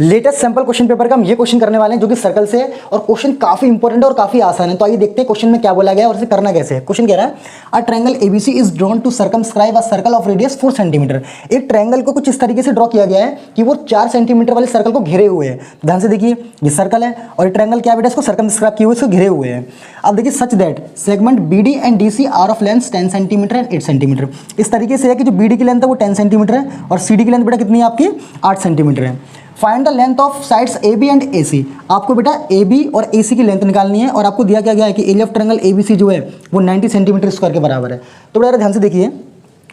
Latest sample question paper का हम ये क्वेश्चन करने वाले हैं जो कि सर्कल से है और क्वेश्चन काफी इंपॉर्टेंट है और काफी आसान है। तो आइए देखते हैं क्वेश्चन में क्या बोला गया है और इसे करना कैसे है। क्वेश्चन कह रहा है a triangle ABC is drawn to circumscribe a circle of radius 4 centimetre. एक ट्रायंगल को कुछ इस तरीके से ड्रॉ किया गया है कि वो 4 सेंटीमीटर वाले सर्कल को घेरे हुए है। ध्यान से देखिए, ये सर्कल है और ट्रायंगल क्या बेटा, इसको सर्कमस्क्राइब किए हुए, इसको घेरे हुए हैं। अब देखिए such that segment BD and DC are of length 10 centimetre and 8 centimetre. इस तरीके से है कि जो बीडी की लेंथ है वो 10 सेंटीमीटर है और सीडी की लेंथ बेटा कितनी है आपकी 8 सेंटीमीटर है। Find the length of sides A B and A C. आपको बेटा ए बी और ए सी की लेंथ निकालनी है और आपको दिया क्या गया है कि area of triangle A B C जो है वो 90 सेंटीमीटर स्क्वायर के बराबर है। तो बेटा ध्यान से देखिए,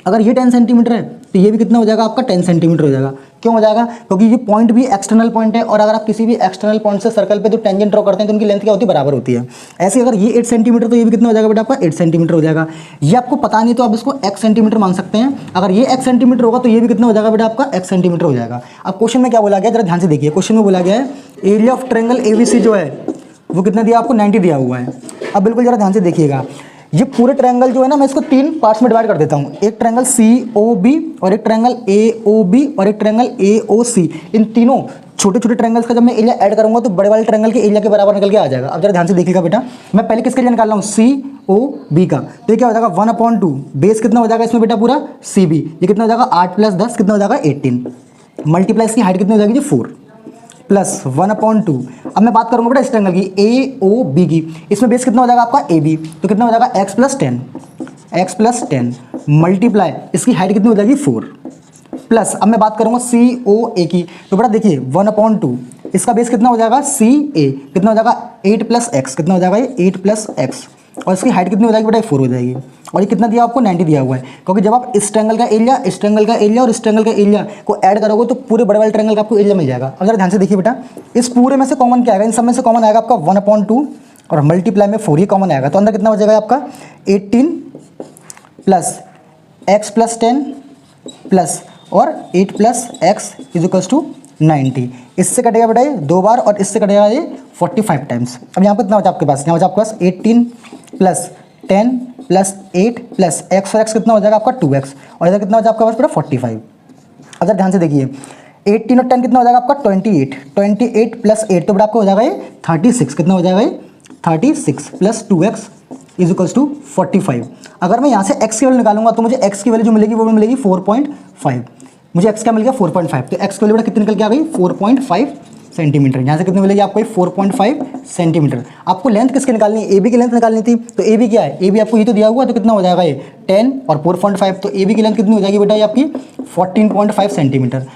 अगर ये 10 सेंटीमीटर है तो ये भी कितना हो जाएगा आपका 10 सेंटीमीटर हो जाएगा। क्यों हो जाएगा? क्योंकि ये पॉइंट भी एक्सटर्नल पॉइंट है और अगर आप किसी भी एक्सटर्नल पॉइंट से सर्कल पे जो टेंजेंट ड्रॉ करते हैं तो उनकी लेंथ क्या होती है, बराबर होती है। ऐसे अगर ये 8 सेंटीमीटर तो ये भी कितना हो जाएगा बेटा आपका 8 सेंटीमीटर हो जाएगा। ये आपको पता नहीं तो आप इसको x सेंटीमीटर मान सकते हैं। अगर ये x सेंटीमीटर होगा तो ये भी कितना हो जाएगा बेटा आपका x सेंटीमीटर हो जाएगा। अब क्वेश्चन में क्या बोला गया, जरा ध्यान से देखिए। क्वेश्चन में बोला गया है एरिया ऑफ ट्रायंगल एबीसी जो है वो कितना दिया आपको 90 दिया हुआ है। अब बिल्कुल जरा ध्यान से देखिएगा, ये पूरे ट्रायंगल जो है ना मैं इसको 3 पार्ट्स में डिवाइड कर देता हूँ। एक ट्रायंगल COB और एक ट्रायंगल AOB और एक ट्रायंगल AOC। इन तीनों छोटे छोटे ट्रायंगल्स का जब मैं एरिया ऐड करूंगा तो बड़े वाले ट्रायंगल के एरिया के बराबर निकल के आ जाएगा। अब जरा ध्यान से देखिएगा बेटा, मैं पहले किसके लिए निकाल रहा हूँ COB का। तो ये क्या हो जाएगा 1/2 बेस कितना हो जाएगा इसमें बेटा पूरा CB। ये कितना हो जाएगा 8 + 10 कितना हो जाएगा 18 मल्टीप्लाई इसकी हाइट कितनी हो जाएगी जी 4 प्लस 1/2। अब मैं बात करूंगा बेटा इस ट्रायंगल की AOB की, इसमें बेस कितना हो जाएगा आपका AB। तो कितना हो जाएगा x + 10 मल्टीप्लाई इसकी हाइट कितनी हो जाएगी 4 प्लस। अब मैं बात करूंगा COA की, तो बेटा देखिए 1/2 इसका बेस कितना हो जाएगा CA कितना हो जाएगा 8 + x कितना हो जाएगा ये 8 + x और इसकी हाइट कितनी हो जाएगी बेटा 4 हो जाएगी। और ये कितना दिया आपको 90 दिया हुआ है, क्योंकि जब आप इस ट्रायंगल का एरिया इस ट्रायंगल का एरिया और इस ट्रायंगल का एरिया को ऐड करोगे तो पूरे बड़े वाले ट्रायंगल का आपको एरिया मिल जाएगा। अब जरा ध्यान से देखिए बेटा, इस पूरे में से कॉमन क्या आएगा, इन सब में से कॉमन आएगा आपका 1/2 और मल्टीप्लाई में 4 ही कॉमन आएगा। तो अंदर कितना हो जाएगा आपका 18 प्लस x + 10 प्लस और 8 + x = 90। इससे कटेगा बेटा ये 2 बार और इससे कटेगा ये 45 टाइम्स। अब यहाँ पर कितना बचा आपके पास, यहाँ बचा आपके पास 18 + 10 + 8 प्लस x और x कितना हो जाएगा आपका 2x और इधर कितना हो जाएगा आपके पास बेटा 45। अब जरा ध्यान से देखिए 18 और 10 कितना हो जाएगा आपका 28 + 8 तो बेटा आपको हो जाएगा ये 36 कितना हो जाएगा ये 36 प्लस 2x = 45। अगर मैं यहाँ से x की वैल्यू निकालूंगा तो मुझे x की वैल्यू जो मिलेगी वो मिलेगी 4.5। मुझे x क्या मिल गया 4.5, तो x की वैल्यू बेटा कितनी निकल के आ गई 4.5 सेंटीमीटर। यहाँ से कितनी मिलेगी आपको 4.5 सेंटीमीटर। आपको लेंथ किसकी निकालनी है, AB की लेंथ निकालनी थी। तो AB क्या है, AB आपको ये तो दिया हुआ है तो कितना हो जाएगा ये 10 और 4.5 तो AB की लेंथ कितनी हो जाएगी बेटा ये आपकी 14.5 सेंटीमीटर।